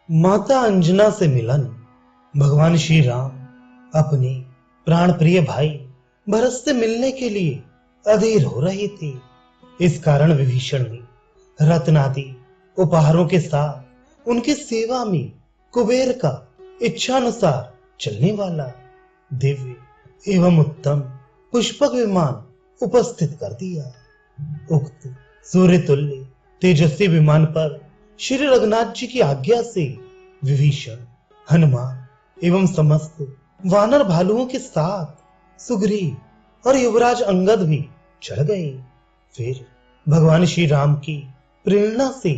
माता अंजना से मिलन। भगवान श्री राम अपने प्राण प्रिय भाई भरत से मिलने के लिए अधीर हो रहे थे। इस कारण विभीषण ने रत्न आदि उपहारों के साथ उनकी सेवा में कुबेर का इच्छानुसार चलने वाला दिव्य एवं उत्तम पुष्पक विमान उपस्थित कर दिया। उक्त सूर्य तुल्य तेजस्वी विमान पर श्री रघुनाथ जी की आज्ञा से विभीषण, हनुमान एवं समस्त वानर भालुओं के साथ सुग्रीव और युवराज अंगद भी चढ़ गए। फिर भगवान श्री राम की प्रेरणा से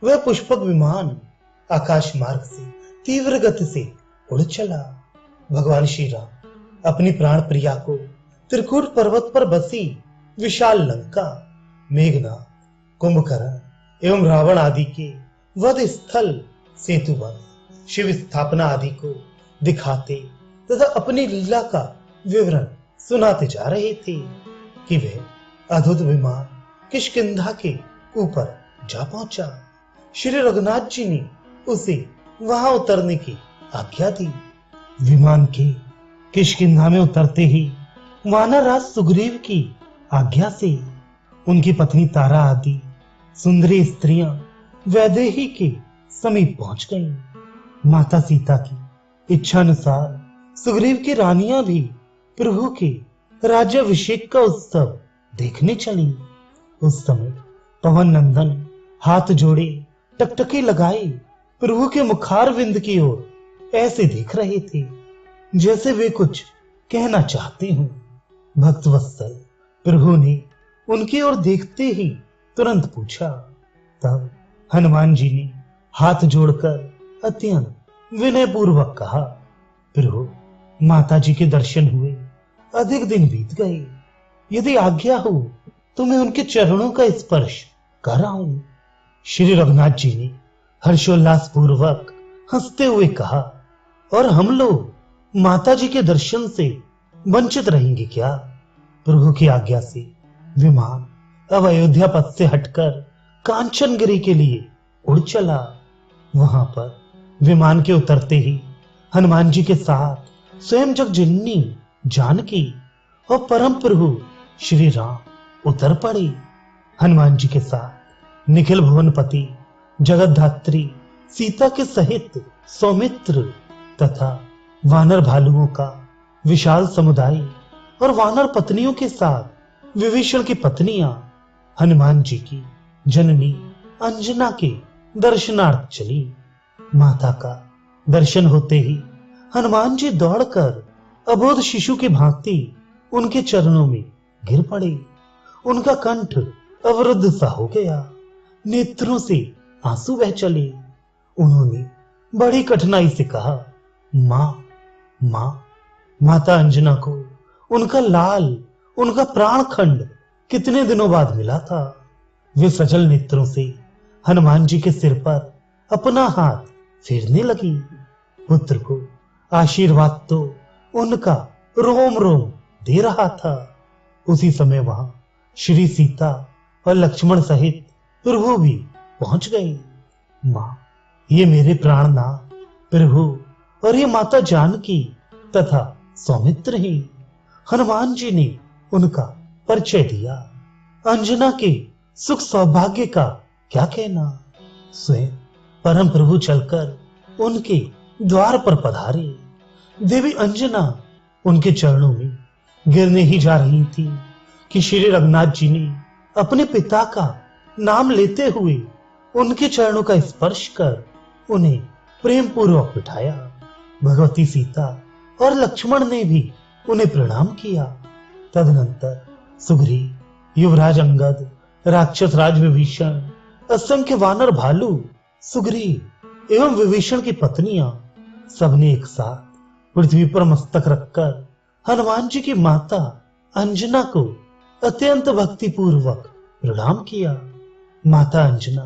वह पुष्पक विमान आकाश मार्ग से तीव्र गति से उड़ चला। भगवान श्री राम अपनी प्राण प्रिया को त्रिकूट पर्वत पर बसी विशाल लंका, मेघनाथ, कुंभकर्ण एवं रावण आदि के वध स्थल, सेतुवन, शिव स्थापना आदि को दिखाते तथा अपनी लीला का विवरण सुनाते जा रहे थे कि वह अद्भुत विमान किष्किंधा के ऊपर जा पहुंचा। श्री रघुनाथ जी ने उसे वहां उतरने की आज्ञा दी। विमान के किष्किंधा में उतरते ही वानर राज सुग्रीव की आज्ञा से उनकी पत्नी तारा आदि सुंदरी स्त्रियां वैदेही के समीप पहुंच गईं। माता सीता की इच्छानुसार सुग्रीव की रानियां भी प्रभु के राज्याभिषेक का उत्सव देखने चली। उस समय पवन नंदन हाथ जोड़े टकटकी लगाए प्रभु के मुखारविंद की ओर ऐसे देख रहे थे जैसे वे कुछ कहना चाहते हों। भक्त वत्सल प्रभु ने उनकी ओर देखते ही तुरंत पूछा। तब हनुमान जी ने हाथ जोड़कर अत्यंत विनय पूर्वक कहा, प्रभु, माता जी के दर्शन हुए अधिक दिन बीत गए। यदि आज्ञा हो तो मैं उनके चरणों का स्पर्श कर आऊं। श्री रघुनाथ जी ने हर्षोल्लास पूर्वक हंसते हुए कहा, और हम लोग माता जी के दर्शन से वंचित रहेंगे क्या? प्रभु की आज्ञा से विमान अब अयोध्या पथ से हटकर कांचनगिरी के लिए उड़ चला। वहां पर विमान के उतरते ही हनुमान जी के साथ स्वयं जगजननी जानकी और परम प्रभु श्री राम उतर पड़े। हनुमान जी के साथ निखिल भुवनपति जगद्धात्री सीता के सहित सौमित्र तथा वानर भालुओं का विशाल समुदाय और वानर पत्नियों के साथ विभीषण की पत्नियां हनुमान जी की जननी अंजना के दर्शनार्थ चली। माता का दर्शन होते ही हनुमान जी दौड़कर अबोध शिशु की भांति उनके चरणों में गिर पड़े। उनका कंठ अवरुद्ध सा हो गया, नेत्रों से आंसू बह चले। उन्होंने बड़ी कठिनाई से कहा, मां, मां। माता अंजना को उनका लाल, उनका प्राण खंड कितने दिनों बाद मिला था। वे सजल नेत्रों से हनुमान जी के सिर पर अपना हाथ फेरने लगी। पुत्र को आशीर्वाद तो उनका रोम रोम दे रहा था। उसी समय वहां श्री सीता और लक्ष्मण सहित प्रभु भी पहुंच गए। मां, ये मेरे प्राणनाथ प्रभु और ये माता जानकी तथा सौमित्र हैं। हनुमान जी ने उनका परिचय दिया। अंजना के सुख सौभाग्य का क्या कहना। स्वयं परम प्रभु चलकर उनके द्वार पर पधारे। देवी अंजना उनके चरणों में गिरने ही जा रही थी कि श्री रघुनाथ जी ने अपने पिता का नाम लेते हुए उनके चरणों का स्पर्श कर उन्हें प्रेम पूर्वक बिठाया। भगवती सीता और लक्ष्मण ने भी उन्हें प्रणाम किया। तदनंतर सुग्रीव, युवराज अंगद, राक्षस राज विभीषण, असंख्य वानर भालू, सुग्रीव एवं विभीषण की पत्नियां सबने एक साथ पृथ्वी पर मस्तक रखकर हनुमान जी की माता अंजना को अत्यंत भक्ति पूर्वक प्रणाम किया। माता अंजना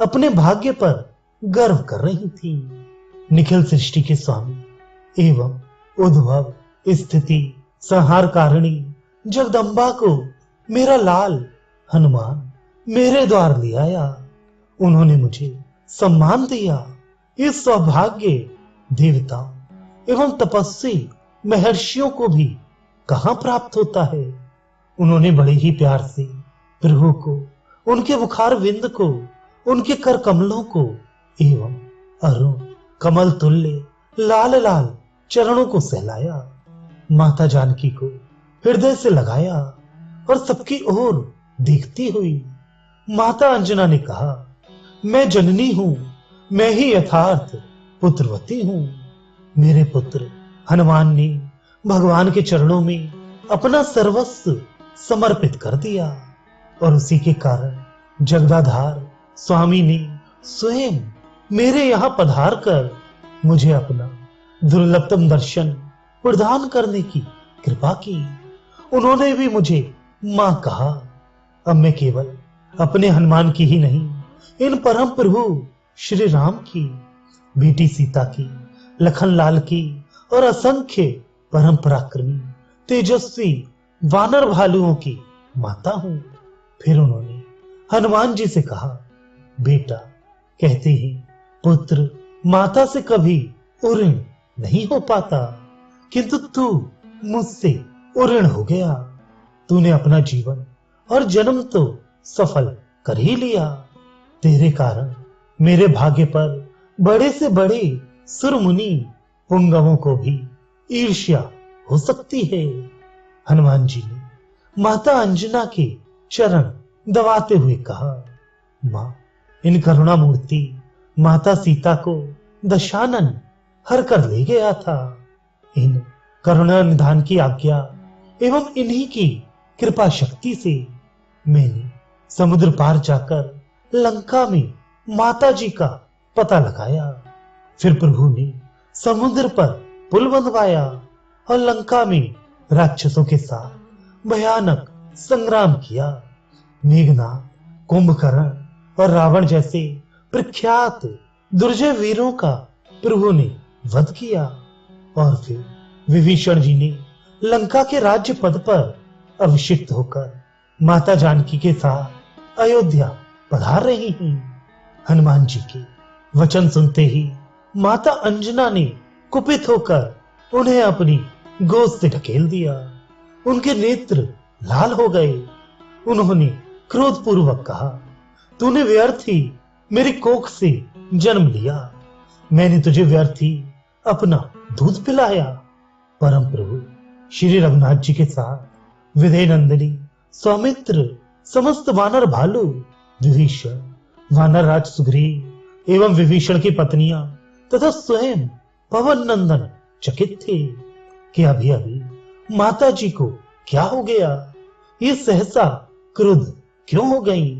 अपने भाग्य पर गर्व कर रही थी। निखिल सृष्टि के स्वामी एवं उद्भव, स्थिति, संहार कारिणी जगदम्बा को मेरा लाल हनुमान मेरे द्वार ले आया। उन्होंने मुझे सम्मान दिया इस सौभाग्य देवताओं एवं तपस्वी महर्षियों को भी कहां प्राप्त होता है। उन्होंने बड़े ही प्यार से प्रभु को, उनके बुखार विंद को, उनके कर कमलों को एवं अरुण कमल तुल्य लाल लाल चरणों को सहलाया। माता जानकी को हृदय से लगाया और सबकी ओर देखती हुई माता अंजना ने कहा, मैं जननी हूं, मैं ही यथार्थ पुत्रवती हूं। मेरे पुत्र हनुमान ने भगवान के चरणों में अपना सर्वस्व समर्पित कर दिया और उसी के कारण जगदाधार स्वामी ने स्वयं मेरे यहां पधार कर मुझे अपना दुर्लभतम दर्शन प्रदान करने की कृपा की। उन्होंने भी मुझे मां कहा। अब मैं केवल अपने हनुमान की ही नहीं, इन परम प्रभु श्री राम की, बेटी सीता की, लखन लाल की और असंख्य परम पराक्रमी तेजस्वी वानर भालुओं की माता हूं। फिर उन्होंने हनुमान जी से कहा, बेटा, कहते ही पुत्र माता से कभी उऋण नहीं हो पाता, किंतु तू मुझसे उऋण हो गया। तूने अपना जीवन और जन्म तो सफल कर ही लिया। तेरे कारण मेरे भाग्य पर बड़े से बड़े सुरमुनि पुंगवों को भी ईर्ष्या हो सकती है। हनुमान जी ने माता अंजना के चरण दबाते हुए कहा, मां, इन करुणा मूर्ति माता सीता को दशानन हर कर ले गया था। इन करुणा निधान की आज्ञा एवं इन्हीं की कृपा शक्ति से मैंने समुद्र पार जाकर लंका में माता जी का पता लगाया। फिर प्रभु ने समुद्र पर पुल बंधवाया और लंका में राक्षसों के साथ भयानक संग्राम किया। मेघनाद, कुंभकर्ण और रावण जैसे प्रख्यात दुर्जय वीरों का प्रभु ने वध किया और फिर विभीषण जी ने लंका के राज्य पद पर अभिषिक्त होकर माता जानकी के साथ अयोध्या पधार रही हैं। हनुमान जी के वचन सुनते ही माता अंजना ने कुपित होकर उन्हें अपनी गोद से ढकेल दिया। उनके नेत्र लाल हो गए। उन्होंने क्रोधपूर्वक कहा, तूने व्यर्थ ही मेरी कोख से जन्म लिया। मैंने तुझे व्यर्थ ही अपना दूध पिलाया। परम प्रभु श्री रघुनाथ जी के साथ विदय नंदिनी, सौमित्र, समस्त वानर भालू, विभीषण, वानर राज सुग्रीव एवं विभीषण की पत्नियां तथा स्वयं पवन नंदन चकित थे कि अभी अभी माता जी को क्या हो गया, ये सहसा क्रुद्ध क्यों हो गई।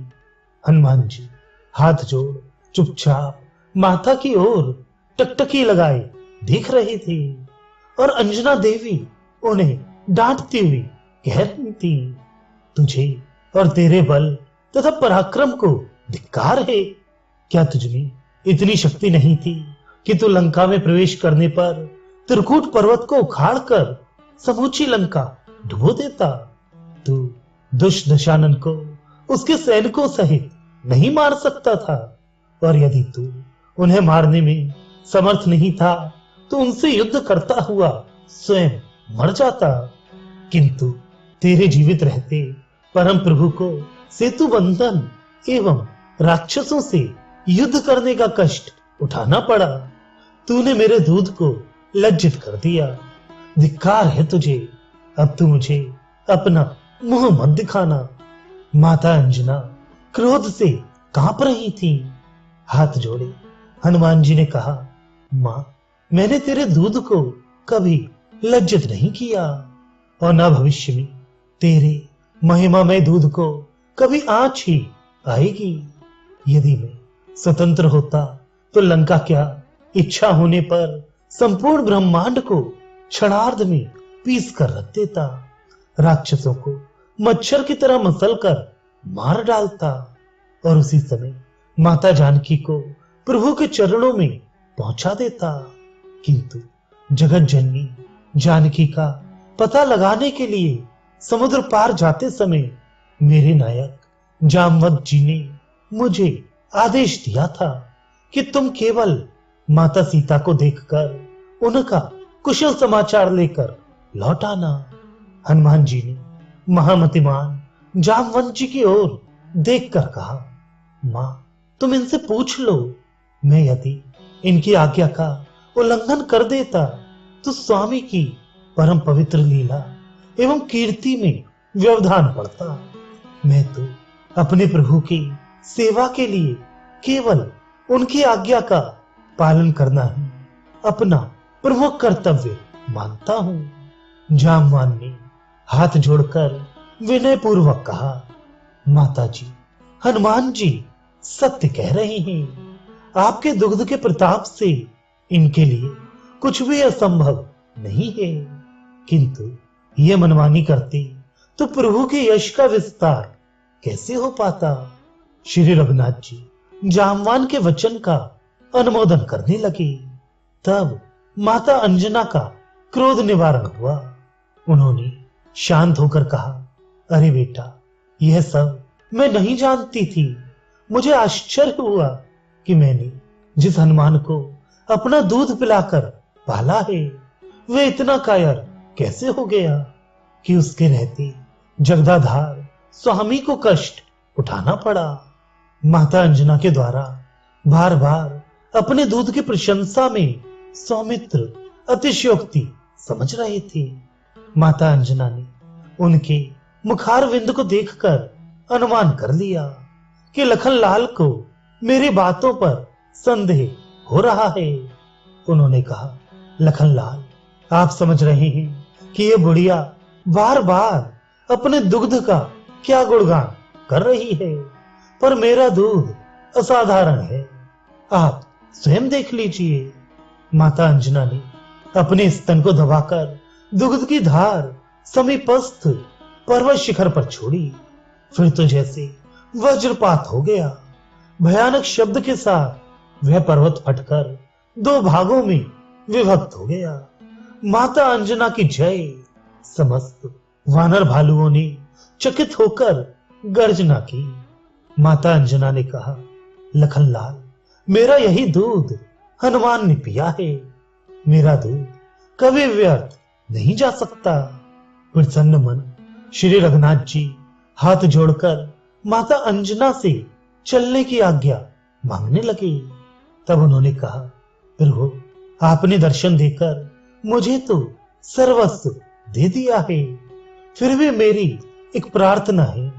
हनुमान जी हाथ जोड़ चुपचाप माता की ओर टकटकी लगाए देख रही थी और अंजना देवी उन्हें डांटती हुई कह रही थी, तुझे और तेरे बल तथा पराक्रम को धिक्कार है। क्या तुझमें इतनी शक्ति नहीं थी कि तू लंका में प्रवेश करने पर त्रिकूट पर्वत को उखाड़कर समूची लंका डुबो देता। तू दुष्ट दशानन को उसके सैनिकों सहित नहीं मार सकता था, और यदि तू उन्हें मारने में समर्थ नहीं था तो उनसे युद्ध करता हुआ स्वयं मर जाता। किंतु तेरे जीवित रहते परम प्रभु को सेतु बंधन एवं राक्षसों से युद्ध करने का कष्ट उठाना पड़ा। तूने मेरे दूध को लज्जित कर दिया। धिक्कार है तुझे। अब तू मुझे अपना मुंह मत दिखाना। माता अंजना क्रोध से कांप रही थी। हाथ जोड़े हनुमान जी ने कहा, मां, मैंने तेरे दूध को कभी लज्जित नहीं किया और न भविष्य में तेरे महिमामय दूध को कभी आंच ही आएगी। यदि मैं स्वतंत्र होता तो लंका क्या, इच्छा होने पर संपूर्ण ब्रह्मांड को क्षणार्ध में पीस कर रख देता। राक्षसों को मच्छर की तरह मसलकर मार डालता और उसी समय माता जानकी को प्रभु के चरणों में पहुंचा देता। किंतु जगत जननी जानकी का पता लगाने के लिए समुद्र पार जाते समय मेरे नायक जामवंत जी ने मुझे आदेश दिया था कि तुम केवल माता सीता को देखकर उनका कुशल समाचार लेकर लौट आना। हनुमान जी ने महामतिमान जामवंत जी की ओर देखकर कहा, मां तुम इनसे पूछ लो, मैं यदि इनकी आज्ञा का उल्लंघन कर देता तो स्वामी की परम पवित्र लीला एवं कीर्ति में व्यवधान पड़ता। मैं तो अपने प्रभु की सेवा के लिए केवल उनकी आज्ञा का पालन करना ही अपना प्रमुख कर्तव्य मानता हूं। जामवान ने हाथ जोड़कर विनय पूर्वक कहा, माता जी, हनुमान जी सत्य कह रहे हैं। आपके दुग्ध के प्रताप से इनके लिए कुछ भी असंभव नहीं है, किंतु ये मनमानी करते तो प्रभु के यश का विस्तार कैसे हो पाता। श्री रघुनाथ जी जामवान के वचन का अनुमोदन करने लगे। तब माता अंजना का क्रोध निवारण हुआ। उन्होंने शांत होकर कहा, अरे बेटा, यह सब मैं नहीं जानती थी। मुझे आश्चर्य हुआ कि मैंने जिस हनुमान को अपना दूध पिलाकर पाला है, वह इतना कायर कैसे हो गया कि उसके रहते जगदाधार स्वामी को कष्ट उठाना पड़ा। माता अंजना के द्वारा बार बार अपने दूध की प्रशंसा में सौमित्र अतिशयोक्ति समझ रहे थे। माता अंजना ने उनके मुखार विंद को देखकर अनुमान कर लिया कि लखनलाल को मेरी बातों पर संदेह हो रहा है। उन्होंने कहा, लखनलाल, आप समझ रहे हैं कि ये बुढ़िया बार बार अपने दुग्ध का क्या गुणगान कर रही है, पर मेरा दूध असाधारण है। आप स्वयं देख लीजिए। माता अंजना ने अपने स्तन को दबाकर दुग्ध की धार समीपस्थ पर्वत शिखर पर छोड़ी। फिर तो जैसे वज्रपात हो गया। भयानक शब्द के साथ वह पर्वत फटकर दो भागों में विभक्त हो गया। माता अंजना की जय। समस्त वानर भालुओं ने चकित होकर गर्जना की। माता अंजना ने कहा, लखनलाल, मेरा यही दूध हनुमान ने पिया है। मेरा दूध कभी व्यर्थ नहीं जा सकता। प्रसन्न मन श्री रघुनाथ जी हाथ जोड़कर माता अंजना से चलने की आज्ञा मांगने लगे। तब उन्होंने कहा, प्रभु, आपने दर्शन देकर मुझे तो सर्वस्व दे दिया है। फिर भी मेरी एक प्रार्थना है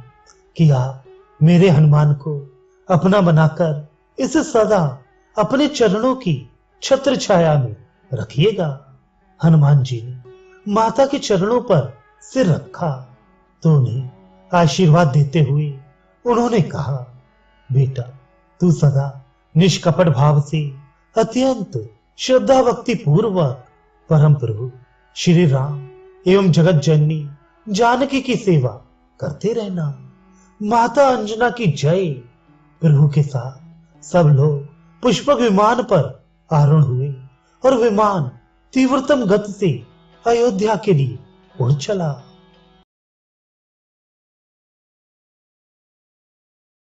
कि आप मेरे हनुमान को अपना बनाकर इसे सदा अपने चरणों की छत्र छाया में रखिएगा। हनुमान जी ने माता के चरणों पर सिर रखा तो उन्हें आशीर्वाद देते हुए उन्होंने कहा, बेटा, तू सदा निष्कपट भाव से अत्यंत श्रद्धा भक्ति पूर्वक परम प्रभु श्री राम एवं जगत जननी जानकी की सेवा करते रहना। माता अंजना की जय। प्रभु के साथ सब लोग पुष्पक विमान पर आरूढ़ हुए और विमान तीव्रतम गति से अयोध्या के लिए उड़ चला।